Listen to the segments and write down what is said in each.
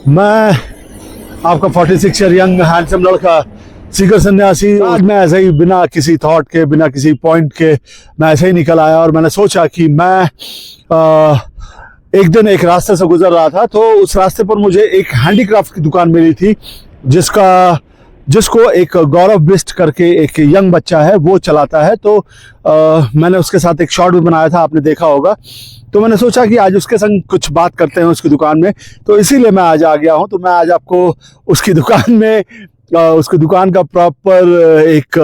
मैं आपका 46 year young handsome लड़का सीकर सन्यासी आज मैं ऐसे ही बिना किसी थॉट के बिना किसी पॉइंट के मैं ऐसे ही निकल आया और मैंने सोचा कि मैं एक दिन एक रास्ते से गुजर रहा था तो उस रास्ते पर मुझे एक हैंडीक्राफ्ट की दुकान मिली थी जिसको एक गौरव बिस्ट करके एक यंग बच्चा है वो चलाता है। तो मैंने उसके साथ एक शॉर्ट भी बनाया था, आपने देखा होगा। तो मैंने सोचा कि आज उसके संग कुछ बात करते हैं उसकी दुकान में, तो इसीलिए मैं आज आ गया हूं। तो मैं आज आपको उसकी दुकान में उसकी दुकान का प्रॉपर एक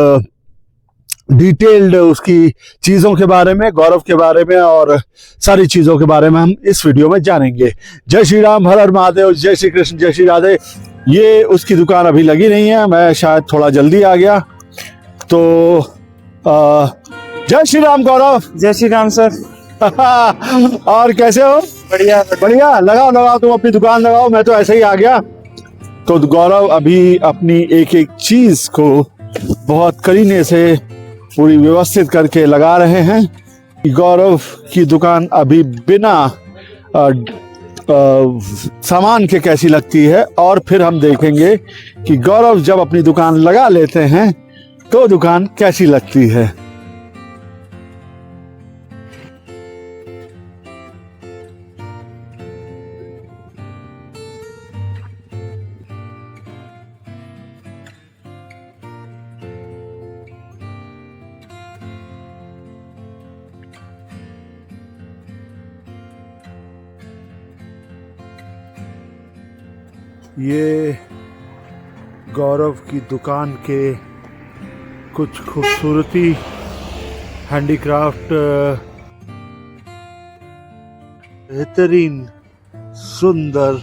डिटेल्ड उसकी चीज़ों के बारे में, गौरव के बारे में और सारी चीज़ों के बारे में हम इस वीडियो में जानेंगे। जय श्री राम, हर हर महादेव, जय श्री कृष्ण, जय श्री राधे। ये उसकी दुकान अभी लगी नहीं है, मैं शायद थोड़ा जल्दी आ गया। तो जय श्री राम गौरव। जय श्री राम सर। और कैसे हो? बढ़िया बढ़िया। लगाओ तुम अपनी दुकान लगाओ, मैं तो ऐसे ही आ गया। तो गौरव अभी अपनी एक एक चीज को बहुत करीने से पूरी व्यवस्थित करके लगा रहे हैं। गौरव की दुकान अभी बिना सामान के कैसी लगती है और फिर हम देखेंगे कि गौरव जब अपनी दुकान लगा लेते हैं तो दुकान कैसी लगती है। ये गौरव की दुकान के कुछ खूबसूरती हैंडीक्राफ्ट, बेहतरीन सुंदर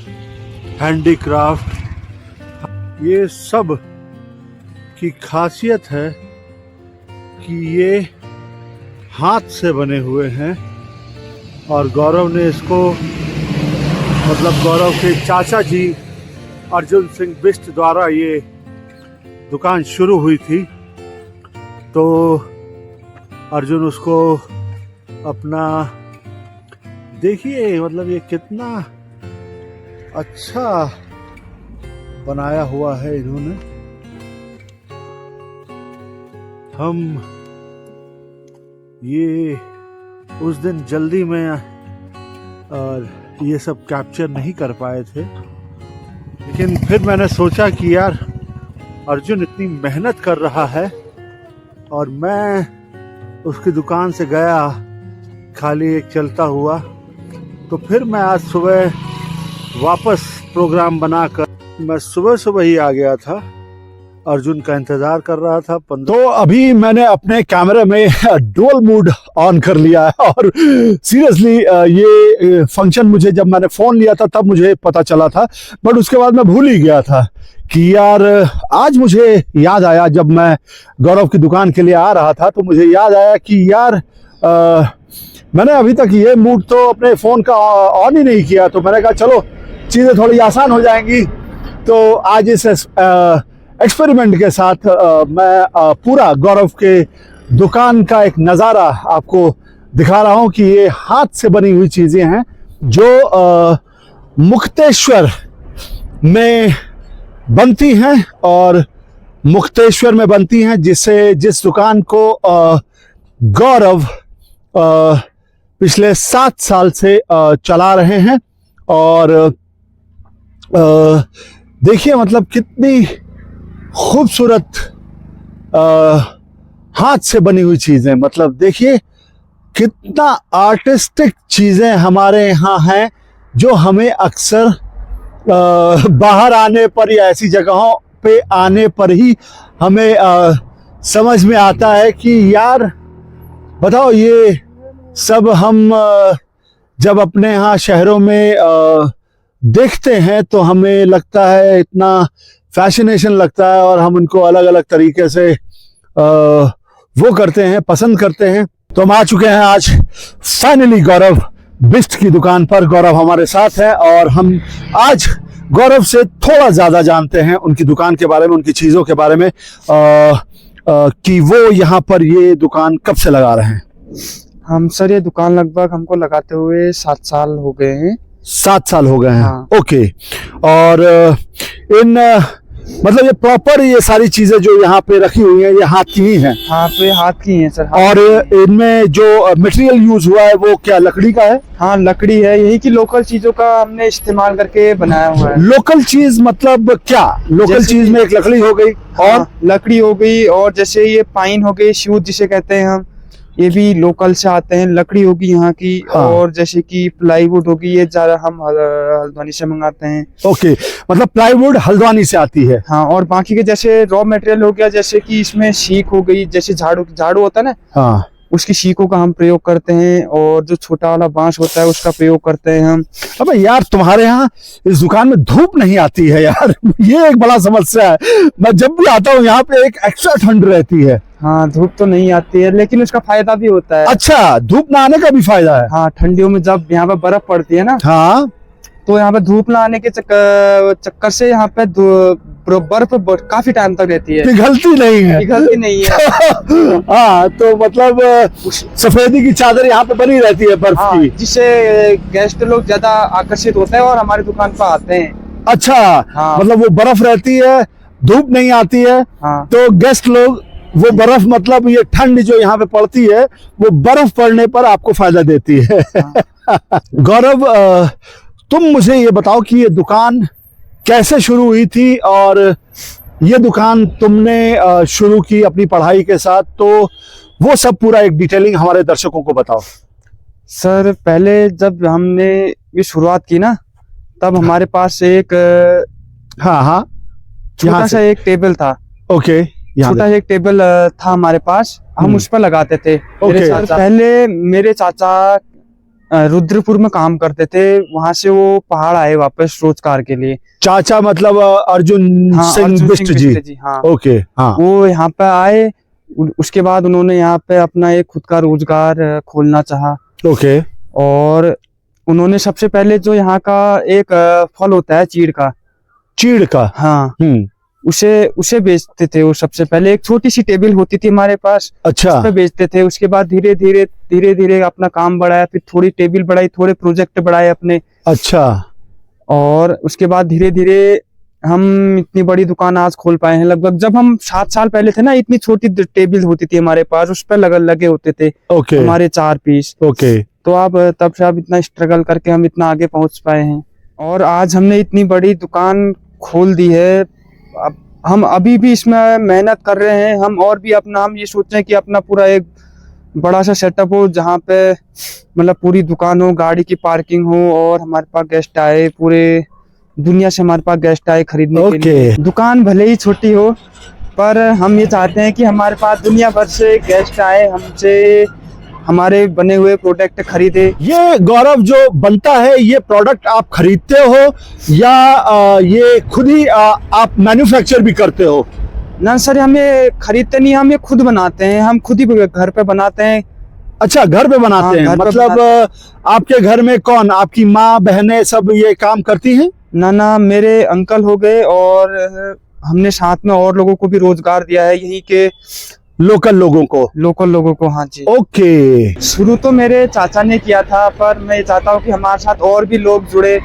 हैंडीक्राफ्ट, ये सब की खासियत है कि ये हाथ से बने हुए हैं। और गौरव ने इसको मतलब गौरव के चाचा जी अर्जुन सिंह बिस्ट द्वारा ये दुकान शुरू हुई थी। तो अर्जुन उसको अपना देखिए मतलब ये कितना अच्छा बनाया हुआ है इन्होंने। हम ये उस दिन जल्दी में और ये सब कैप्चर नहीं कर पाए थे, लेकिन फिर मैंने सोचा कि यार अर्जुन इतनी मेहनत कर रहा है और मैं उसकी दुकान से गया खाली एक चलता हुआ, तो फिर मैं आज सुबह वापस प्रोग्राम बनाकर मैं सुबह ही आ गया था। अर्जुन का इंतजार कर रहा था। तो अभी मैंने अपने कैमरे में डुअल मोड ऑन कर लिया है और सीरियसली ये फंक्शन मुझे जब मैंने फोन लिया था तब मुझे पता चला था, बट उसके बाद मैं भूल ही गया था कि यार आज मुझे याद आया जब मैं गौरव की दुकान के लिए आ रहा था तो मुझे याद आया कि यार मैंने अभी तक ये मूड तो अपने फ़ोन का ऑन ही नहीं किया। तो मैंने कहा चलो चीज़ें थोड़ी आसान हो जाएंगी। तो आज इस एक्सपेरिमेंट के साथ मैं पूरा गौरव के दुकान का एक नज़ारा आपको दिखा रहा हूं कि ये हाथ से बनी हुई चीज़ें हैं जो मुक्तेश्वर में बनती हैं और मुक्तेश्वर में बनती हैं जिस दुकान को गौरव पिछले 7 साल से चला रहे हैं। और देखिए मतलब कितनी खूबसूरत हाथ से बनी हुई चीजें, मतलब देखिए कितना आर्टिस्टिक चीजें हमारे यहाँ हैं जो हमें अक्सर बाहर आने पर या ऐसी जगहों पे आने पर ही हमें समझ में आता है कि यार बताओ ये सब हम जब अपने यहाँ शहरों में देखते हैं तो हमें लगता है इतना फैसिनेशन लगता है और हम उनको अलग अलग तरीके से वो करते हैं, पसंद करते हैं। तो हम आ चुके हैं आज फाइनली गौरव बिस्ट की दुकान पर। गौरव हमारे साथ है और हम आज गौरव से थोड़ा ज़्यादा जानते हैं उनकी दुकान के बारे में, उनकी चीज़ों के बारे में कि वो यहाँ पर ये दुकान कब से लगा रहे हैं। हम सर ये दुकान लगभग हमको लगाते हुए 7 साल हो गए हैं। 7 साल हो गए हैं। हाँ। ओके। और इन मतलब ये प्रॉपर ये सारी चीजें जो यहाँ पे रखी हुई हैं ये हाथ की ही हैं? हाँ, तो ये हाथ की हैं सर। और इनमें जो मटेरियल यूज हुआ है वो क्या लकड़ी का है? हाँ, लकड़ी है, यही की लोकल चीजों का हमने इस्तेमाल करके बनाया हुआ है। लोकल चीज मतलब क्या? लोकल चीज में एक लकड़ी हो गई और हाँ, लकड़ी हो गई, और जैसे ये पाइन हो गई, शूट जिसे कहते हैं हम, ये भी लोकल से आते हैं। लकड़ी होगी यहाँ की। हाँ। और जैसे कि प्लाईवुड होगी, ये ज्यादा हम हल्द्वानी से मंगाते हैं। ओके, मतलब प्लाईवुड हल्द्वानी से आती है। हाँ, और बाकी के जैसे रॉ मटेरियल हो गया, जैसे कि इसमें शीक हो गई, जैसे झाड़ू होता है ना, हाँ, उसकी शीकों का हम प्रयोग करते हैं। और जो छोटा वाला बांस होता है उसका प्रयोग करते हैं हम। अबे यार, तुम्हारे यहाँ इस दुकान में धूप नहीं आती है यार। ये एक बड़ा समस्या है। मैं जब भी आता हूँ यहाँ पे एक एक्स्ट्रा ठंड रहती है। हाँ, धूप तो नहीं आती है, लेकिन उसका फायदा भी होता है। अच्छा, धूप ना आने का भी फायदा है? हाँ, ठंडियों में जब यहाँ पे बर्फ पड़ती है ना, हाँ, तो यहाँ पे धूप ना आने के चक्कर से यहाँ पे बर्फ काफी टाइम तक रहती है, पिघलती नहीं है। पिघलती नहीं है। हाँ, तो मतलब सफेदी की चादर यहाँ पे बनी रहती है बर्फ हाँ, की, जिससे गेस्ट लोग ज्यादा आकर्षित होते हैं और हमारी दुकान पर आते हैं। अच्छा। हाँ। मतलब वो बर्फ रहती है, धूप नहीं आती है। हाँ। तो गेस्ट लोग वो बर्फ, मतलब ये ठंड जो यहाँ पे पड़ती है वो बर्फ पड़ने पर आपको फायदा देती है। हाँ। गौरव, तुम मुझे ये बताओ कि ये दुकान कैसे शुरू हुई थी, और ये दुकान तुमने शुरू की अपनी पढ़ाई के साथ, तो वो सब पूरा एक डिटेलिंग हमारे दर्शकों को बताओ। सर, पहले जब हमने ये शुरुआत की ना, तब हमारे पास एक हाँ हाँ, छोटा सा एक टेबल था। ओके, छोटा सा एक टेबल था हमारे पास, हम उस पर लगाते थे। पहले मेरे चाचा रुद्रपुर में काम करते थे, वहां से वो पहाड़ आए वापस रोजगार के लिए। चाचा मतलब अर्जुन सिंह बिष्ट जी? हाँ। ओके, हाँ। वो यहाँ पे आए, उसके बाद उन्होंने यहाँ पे अपना एक खुद का रोजगार खोलना चाहा। ओके। और उन्होंने सबसे पहले जो यहाँ का एक फल होता है चीड़ का, हाँ, उसे बेचते थे। वो सबसे पहले एक छोटी सी टेबल होती थी हमारे पास, अच्छा, उस पे बेचते थे। उसके बाद धीरे धीरे अपना काम बढ़ाया, फिर थोड़ी टेबल बढ़ाई, थोड़े प्रोजेक्ट बढ़ाए अपने। अच्छा। और उसके बाद धीरे धीरे हम इतनी बड़ी दुकान आज खोल पाए हैं। लगभग जब हम 7 साल पहले थे ना, इतनी छोटी टेबल होती थी हमारे पास, उस पर लगे होते थे हमारे 4 पीस। ओके। तो अब तब से अब इतना स्ट्रगल करके हम इतना आगे पहुंच पाए हैं, और आज हमने इतनी बड़ी दुकान खोल दी है। अब हम अभी भी इसमें मेहनत कर रहे हैं हम, और भी हम ये सोच रहे हैं कि अपना पूरा एक बड़ा सा सेटअप हो, जहाँ पे मतलब पूरी दुकान हो, गाड़ी की पार्किंग हो, और हमारे पास गेस्ट आए, पूरे दुनिया से हमारे पास गेस्ट आए खरीदने के लिए। दुकान भले ही छोटी हो, पर हम ये चाहते हैं कि हमारे पास दुनिया भर से गेस्ट आए, हमसे हमारे बने हुए प्रोडक्ट खरीदे। ये गौरव, जो बनता है ये प्रोडक्ट आप खरीदते हो या ये खुद ही आप मैन्युफैक्चर भी करते हो? ना सर, हम ये खरीदते नहीं, हम ये खुद बनाते हैं, हम खुद ही घर पे बनाते हैं। अच्छा, घर पे बनाते हैं? मतलब आपके घर में कौन, आपकी माँ बहनें सब ये काम करती हैं? ना, मेरे अंकल हो गए, और हमने साथ में और लोगों को भी रोजगार दिया है, यहीं के लोकल लोगों को। हाँ जी। ओके। शुरू तो मेरे चाचा ने किया था, पर मैं ये चाहता हूँ कि हमारे साथ और भी लोग जुड़े,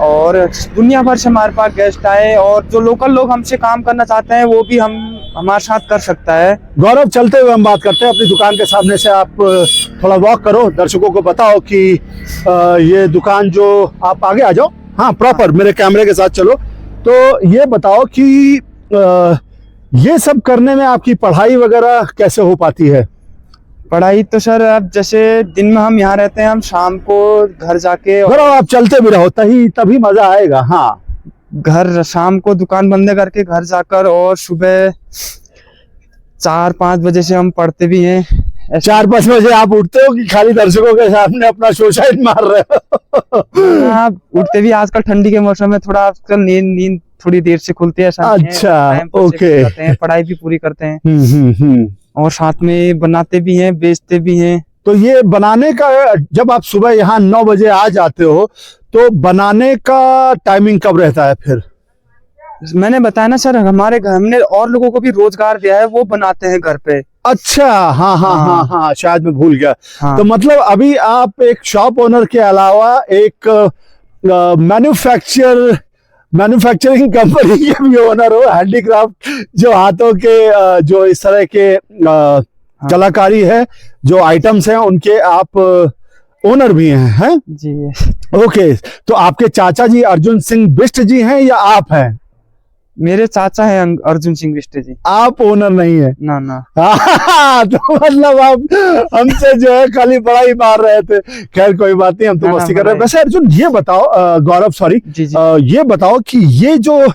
और दुनिया भर से हमारे पास गेस्ट आए, और जो लोकल लोग हमसे काम करना चाहते हैं वो भी हमारे साथ कर सकता है। गौरव, चलते हुए हम बात करते हैं अपनी दुकान के सामने से। आप थोड़ा वॉक करो, दर्शकों को बताओ कि ये दुकान जो, आप आगे आ जाओ, हाँ, प्रॉपर मेरे कैमरे के साथ चलो। तो ये बताओ कि ये सब करने में आपकी पढ़ाई वगैरह कैसे हो पाती है? पढ़ाई तो सर, अब जैसे दिन में हम यहाँ रहते हैं, हम शाम को घर जाके, आप चलते भी रहो, तभी मजा आएगा। हाँ, घर शाम को दुकान बंद करके घर जाकर, और सुबह 4-5 बजे से हम पढ़ते भी हैं। 4-5 बजे आप उठते हो कि खाली दर्शकों के सामने अपना सुसाइड मार रहे हो? हाँ, उठते भी। आजकल ठंडी के मौसम में थोड़ा आजकल नींद थोड़ी देर से खुलती है। अच्छा, ओके। पढ़ाई भी पूरी करते हैं, और साथ में बनाते भी हैं, बेचते भी हैं। तो ये बनाने का, जब आप सुबह यहाँ 9 बजे आ जाते हो, तो बनाने का टाइमिंग कब रहता है फिर? मैंने बताया ना सर, हमारे घर हमने और लोगों को भी रोजगार दिया है, वो बनाते हैं घर पे। अच्छा, हाँ हाँ हाँ हाँ। हाँ, शायद मैं भूल गया। हाँ। तो मतलब अभी आप एक शॉप ओनर के अलावा एक मैन्युफैक्चरिंग कंपनी के भी ओनर हो, हैंडीक्राफ्ट, जो हाथों के जो इस तरह के कलाकारी है, जो आइटम्स हैं, उनके आप ओनर भी हैं? जी। ओके, तो आपके चाचा जी अर्जुन सिंह बिष्ट जी हैं या आप हैं? मेरे चाचा है अर्जुन सिंह बिष्ट जी। आप ओनर नहीं है? ना ना। तो मतलब आप हमसे जो है खाली बड़ा ही मार रहे थे। खैर कोई बात नहीं, हम तो मस्ती कर रहे हैं। वैसे अर्जुन ये बताओ, गौरव सॉरी, ये बताओ कि ये जो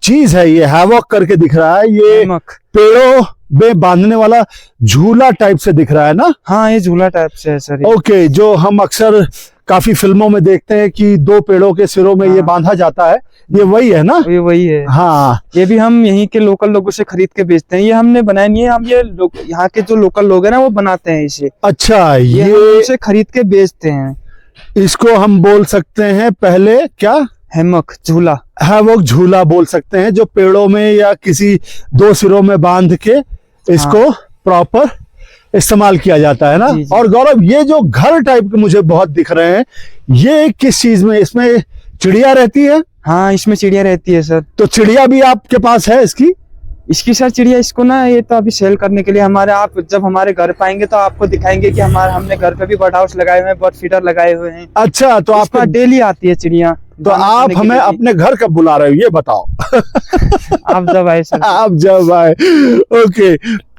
चीज है, ये हैवॉक करके दिख रहा है, ये पेड़ों में बांधने वाला झूला टाइप से दिख रहा है ना? हाँ, ये झूला टाइप से है सर। ओके, जो हम अक्सर काफी फिल्मों में देखते हैं कि दो पेड़ों के सिरों में ये बांधा जाता है, ये वही है ना? ये वही है। हाँ, ये भी हम यहीं के लोकल लोगों से खरीद के बेचते हैं। ये हमने बनाया नहीं है, हम ये यहाँ के जो लोकल लोग हैं ना, वो बनाते हैं इसे। अच्छा, ये इसे खरीद के बेचते हैं। इसको हम बोल सकते हैं पहले क्या? हैमक, झूला। हैवॉक झूला बोल सकते हैं, जो पेड़ों में या किसी दो सिरों में बांध के इसको प्रॉपर इस्तेमाल किया जाता है ना? जी जी। और गौरव, ये जो घर टाइप के मुझे बहुत दिख रहे हैं, ये किस चीज में? इसमें चिड़िया रहती है? हाँ, इसमें चिड़िया रहती है सर। तो चिड़िया भी आपके पास है इसकी? इसकी सर चिड़िया, इसको ना ये तो अभी सेल करने के लिए हमारे, आप जब हमारे घर पे आएंगे तो आपको दिखाएंगे कि हमने घर पे भी बर्ड हाउस लगाए हुए हैं, बर्ड फीडर लगाए हुए हैं। अच्छा, तो आपका डेली आती है चिड़िया। तो आप हमें अपने घर कब बुला रहे हो, ये बताओ? आप जब आए सर। आप जब आए। ओके,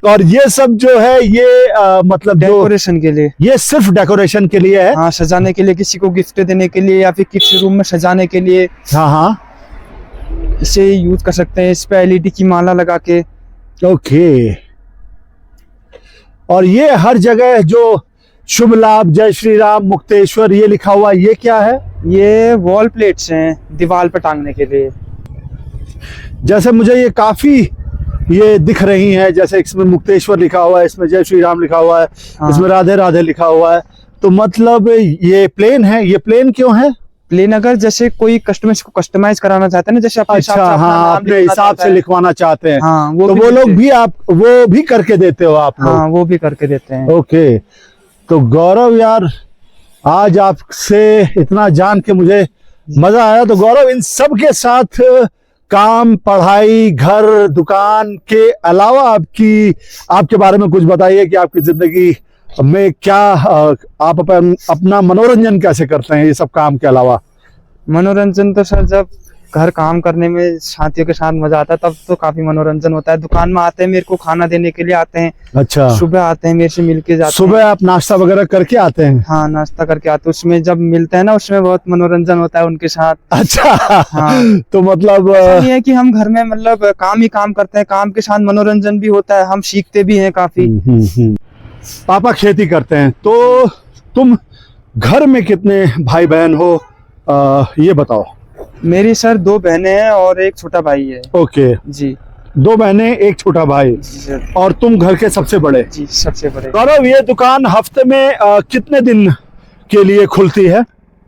और ये सब जो है ये मतलब डेकोरेशन के लिए, ये सिर्फ डेकोरेशन के लिए है? हाँ, सजाने के लिए, किसी को गिफ्ट देने के लिए या फिर किड्स रूम में सजाने के लिए। हाँ हाँ, इसे यूज कर सकते हैं। इस पे एलईडी की माला लगा के। ओके, और ये हर जगह जो शुभ लाभ, जय श्री राम, मुक्तेश्वर, ये लिखा हुआ, ये क्या है? ये वॉल प्लेट्स हैं दीवार पे टांगने के लिए। जैसे मुझे ये काफी ये दिख रही हैं, जैसे इसमें मुक्तेश्वर लिखा हुआ है, इसमें जय श्री राम लिखा हुआ है, हाँ। इसमें राधे राधे लिखा हुआ है। तो मतलब ये प्लेन है, ये प्लेन क्यों है? प्लेन अगर जैसे कोई कस्टमर को कस्टमाइज कराना चाहते हैं ना, जैसे अपने हिसाब से, हाँ, अपने हिसाब से लिखवाना चाहते हैं, हाँ, तो वो लोग भी आप वो भी करके देते हो आप लोग? हाँ, वो भी करके देते हैं। ओके, तो गौरव यार, आज आपसे इतना जान के मुझे मजा आया। तो गौरव, इन सब के साथ काम, पढ़ाई, घर, दुकान के अलावा आपके बारे में कुछ बताइए कि आपकी जिंदगी में क्या आप अपना मनोरंजन कैसे करते हैं ये सब काम के अलावा? मनोरंजन तो सर, जब घर काम करने में साथियों के साथ मजा आता है तब तो काफी मनोरंजन होता है। दुकान में आते हैं, मेरे को खाना देने के लिए आते हैं। अच्छा, सुबह आते हैं, मेरे से मिलके जाते हैं। सुबह आप नाश्ता वगैरह करके आते हैं? हाँ, नाश्ता करके आते हैं। उसमें जब मिलते हैं ना, उसमें बहुत मनोरंजन होता है उनके साथ। अच्छा, हाँ। तो मतलब ये है कि हम घर में मतलब काम ही काम करते हैं, काम के साथ मनोरंजन भी होता है, हम सीखते भी हैं काफी। पापा खेती करते हैं, तो तुम घर में कितने भाई बहन हो, ये बताओ? मेरी सर 2 बहनें हैं और एक छोटा भाई है। ओके जी, 2 बहनें, एक छोटा भाई, और तुम घर के सबसे बड़े? जी, सबसे बड़े। गौरव, ये दुकान हफ्ते में कितने दिन के लिए खुलती है?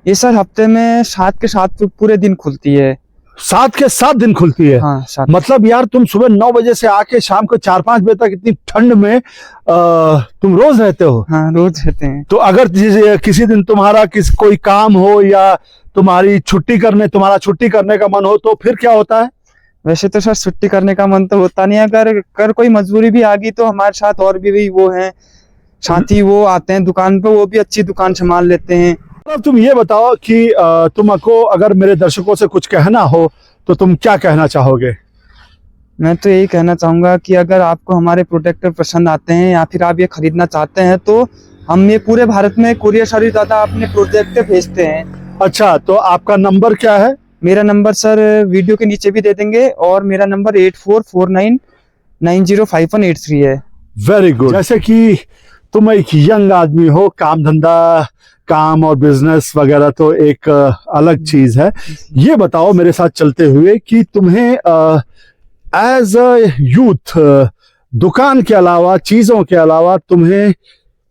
ये सर हफ्ते में 7 के 7 पूरे दिन खुलती है। 7 के 7 दिन खुलती है? हाँ, 7। मतलब यार, तुम सुबह 9 बजे से आके शाम को 4-5 बजे तक इतनी ठंड में तुम रोज रहते हो? हाँ, रोज रहते हैं। तो अगर किसी दिन तुम्हारा कोई काम हो या तुम्हारा छुट्टी करने का मन हो, तो फिर क्या होता है? वैसे तो सर छुट्टी करने का मन तो होता नहीं है। अगर कोई मजबूरी भी आ गई तो हमारे साथ और भी वो हैं साथी, वो आते हैं दुकान पे, वो भी अच्छी दुकान संभाल लेते हैं। अब तुम ये बताओ कि तुमको अगर मेरे दर्शकों से कुछ कहना हो तो तुम क्या कहना चाहोगे? मैं तो यही कहना चाहूंगा कि अगर आपको हमारे प्रोडक्ट पसंद आते हैं या फिर आप ये खरीदना चाहते हैं, तो हम ये पूरे भारत में कुरियर सर्विस द्वारा अपने प्रोडक्ट भेजते हैं। अच्छा, तो आपका नंबर क्या है? मेरा नंबर सर वीडियो के नीचे भी दे देंगे, और मेरा नंबर 8449905183 है। Very good. जैसे कि तुम एक यंग आदमी हो, काम और बिजनेस वगैरह तो एक अलग चीज है। ये बताओ मेरे साथ चलते हुए कि तुम्हें एज अ यूथ दुकान के अलावा, चीजों के अलावा, तुम्हें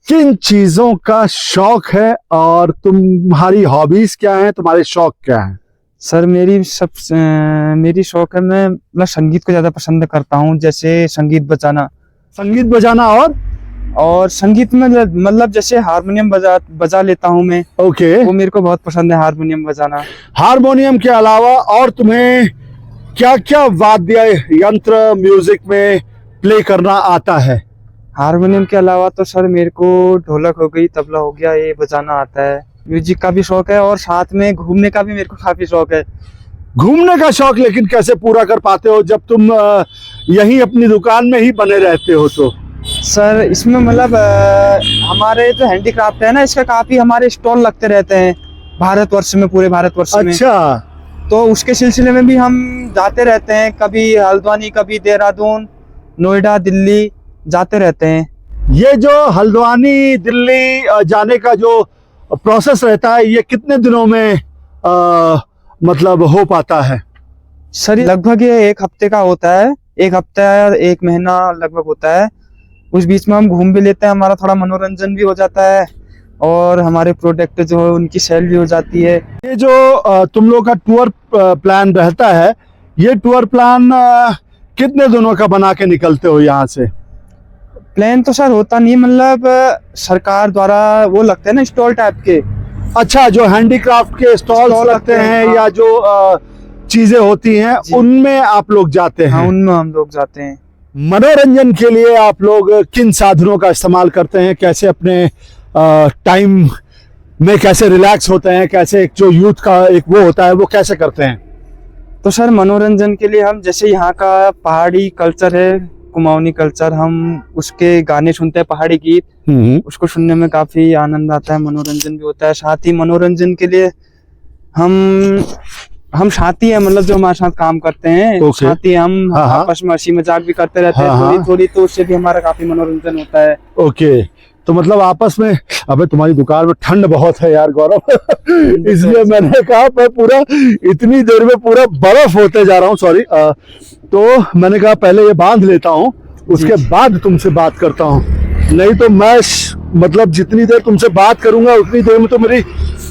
किन चीजों का शौक है और तुम्हारी हॉबीज क्या हैं, तुम्हारे शौक क्या हैं? सर मेरी शौक है, मैं मतलब संगीत को ज्यादा पसंद करता हूँ, जैसे संगीत बजाना और संगीत में मतलब जैसे हारमोनियम बजा लेता हूँ मैं। ओके। वो मेरे को बहुत पसंद है हारमोनियम बजाना। हारमोनियम के अलावा और तुम्हें क्या क्या वाद्य यंत्र म्यूजिक में प्ले करना आता है? हारमोनियम के अलावा तो सर मेरे को ढोलक हो गई, तबला हो गया, ये बजाना आता है। म्यूजिक का भी शौक है और साथ में घूमने का भी मेरे को काफी शौक है। घूमने का शौक लेकिन कैसे पूरा कर पाते हो जब तुम यहीं अपनी दुकान में ही बने रहते हो? तो सर इसमें मतलब हमारे जो हैंडीक्राफ्ट है ना, इसका काफी हमारे स्टॉल लगते रहते हैं पूरे भारतवर्ष में। अच्छा। तो उसके सिलसिले में भी हम जाते रहते हैं, कभी हल्द्वानी, कभी देहरादून, नोएडा, दिल्ली जाते रहते हैं। ये जो हल्द्वानी दिल्ली जाने का जो प्रोसेस रहता है, ये कितने दिनों में मतलब हो पाता है? सर लगभग ये 1 हफ्ते का होता है, 1 हफ्ता 1 महीना लगभग होता है। उस बीच में हम घूम भी लेते हैं, हमारा थोड़ा मनोरंजन भी हो जाता है और हमारे प्रोडक्ट जो है उनकी सेल भी हो जाती है। ये जो तुम लोग का टूर प्लान रहता है, ये टूर प्लान कितने दिनों का बना के निकलते हो यहाँ से? प्लान तो सर होता नहीं, मतलब सरकार द्वारा वो लगते हैं ना स्टॉल टाइप के। अच्छा, जो हैंडीक्राफ्ट के स्टॉल लगते हैं, हाँ। या जो चीजें होती हैं उनमें आप लोग जाते हैं? हाँ, उनमें हम लोग जाते हैं। मनोरंजन के लिए आप लोग किन साधनों का इस्तेमाल करते हैं? कैसे अपने टाइम में कैसे रिलैक्स होते हैं? कैसे एक जो यूथ का एक वो होता है वो कैसे करते हैं? तो सर मनोरंजन के लिए हम जैसे यहाँ का पहाड़ी कल्चर है, कुमाऊनी कल्चर, हम उसके गाने सुनते हैं, पहाड़ी गीत, उसको सुनने में काफी आनंद आता है, मनोरंजन भी होता है। साथ ही मनोरंजन के लिए हम साथी हैं, मतलब जो हमारे साथ काम करते हैं साथी, हम आपस में हंसी मजाक भी करते रहते हैं थोड़ी, तो उससे भी हमारा काफी मनोरंजन होता है। ओके, तो मतलब आपस में। अबे तुम्हारी दुकान में ठंड बहुत है यार गौरव, इसलिए मैंने कहा मैं पूरा इतनी देर में पूरा बर्फ होते जा रहा हूँ। सॉरी। तो मैंने कहा पहले ये बांध लेता हूँ, उसके बाद तुमसे बात करता हूँ, नहीं तो मैं मतलब जितनी देर तुमसे बात करूंगा उतनी देर में तो मेरी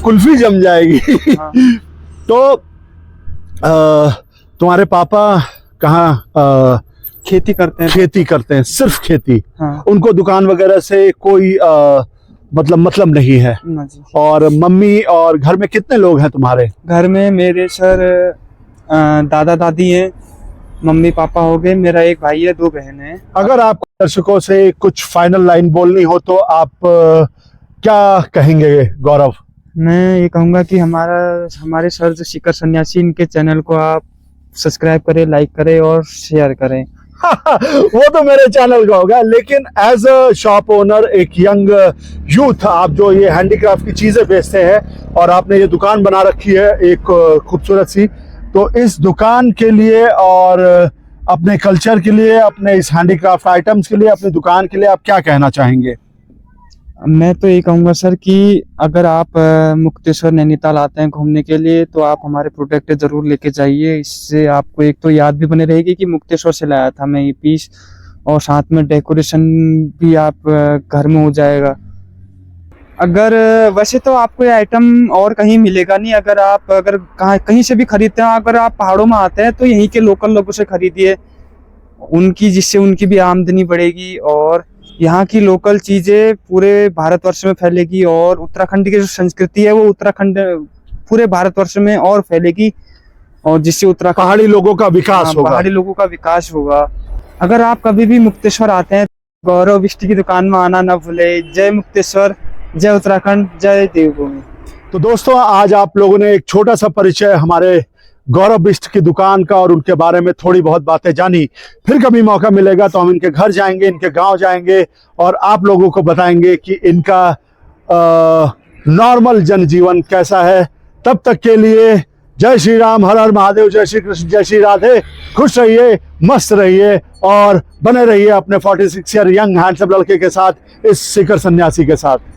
कुल्फी जम जाएगी। हाँ। तो तुम्हारे पापा कहाँ खेती करते हैं? खेती करते हैं, सिर्फ खेती। हाँ। उनको दुकान वगैरह से कोई मतलब नहीं है? जी। और मम्मी और घर में कितने लोग हैं तुम्हारे? घर में मेरे सर दादा दादी हैं, मम्मी पापा हो गए, मेरा एक भाई है, 2 बहन हैं। अगर आपको दर्शकों से कुछ फाइनल लाइन बोलनी हो तो आप क्या कहेंगे गौरव? मैं ये कहूँगा कि हमारे सर जो शिखर सन्यासी, इनके चैनल को आप सब्सक्राइब करें, लाइक करें और शेयर करें। वो तो मेरे चैनल का होगा, लेकिन एज अ शॉप ओनर, एक यंग यूथ, आप जो ये हैंडीक्राफ्ट की चीजें बेचते हैं और आपने ये दुकान बना रखी है एक खूबसूरत सी, तो इस दुकान के लिए और अपने कल्चर के लिए, अपने इस हैंडीक्राफ्ट आइटम्स के लिए, अपनी दुकान के लिए आप क्या कहना चाहेंगे? मैं तो ये कहूँगा सर कि अगर आप मुक्तेश्वर नैनीताल आते हैं घूमने के लिए, तो आप हमारे प्रोडक्ट जरूर लेके जाइए। इससे आपको एक तो याद भी बने रहेगी कि मुक्तेश्वर से लाया था मैं ये पीस, और साथ में डेकोरेशन भी आप घर में हो जाएगा। अगर वैसे तो आपको ये आइटम और कहीं मिलेगा नहीं, अगर कहीं से भी खरीदते हैं, अगर आप पहाड़ों में आते हैं तो यहीं के लोकल लोगों से खरीदिए, जिससे उनकी भी आमदनी बढ़ेगी और यहाँ की लोकल चीजें पूरे भारतवर्ष में फैलेगी, और उत्तराखंड की जो संस्कृति है वो उत्तराखंड पूरे भारतवर्ष में और फैलेगी, और जिससे उत्तराखंड पहाड़ी लोगों का विकास होगा। पहाड़ी लोगों का विकास होगा। अगर आप कभी भी मुक्तेश्वर आते हैं, गौरव बिष्ट की दुकान में आना ना भूले। जय मुक्तेश्वर, जय उत्तराखंड, जय देवभूमि। तो दोस्तों, आज आप लोगों ने एक छोटा सा परिचय हमारे गौरव बिष्ट की दुकान का और उनके बारे में थोड़ी बहुत बातें जानी। फिर कभी मौका मिलेगा तो हम इनके घर जाएंगे, इनके गांव जाएंगे और आप लोगों को बताएंगे कि इनका नॉर्मल जनजीवन कैसा है। तब तक के लिए जय श्री राम, हर हर महादेव, जय श्री कृष्ण, जय श्री राधे। खुश रहिए, मस्त रहिए और बने रहिए अपने 46 ईयर यंग हैंडसम लड़के के साथ, इस शिखर सन्यासी के साथ।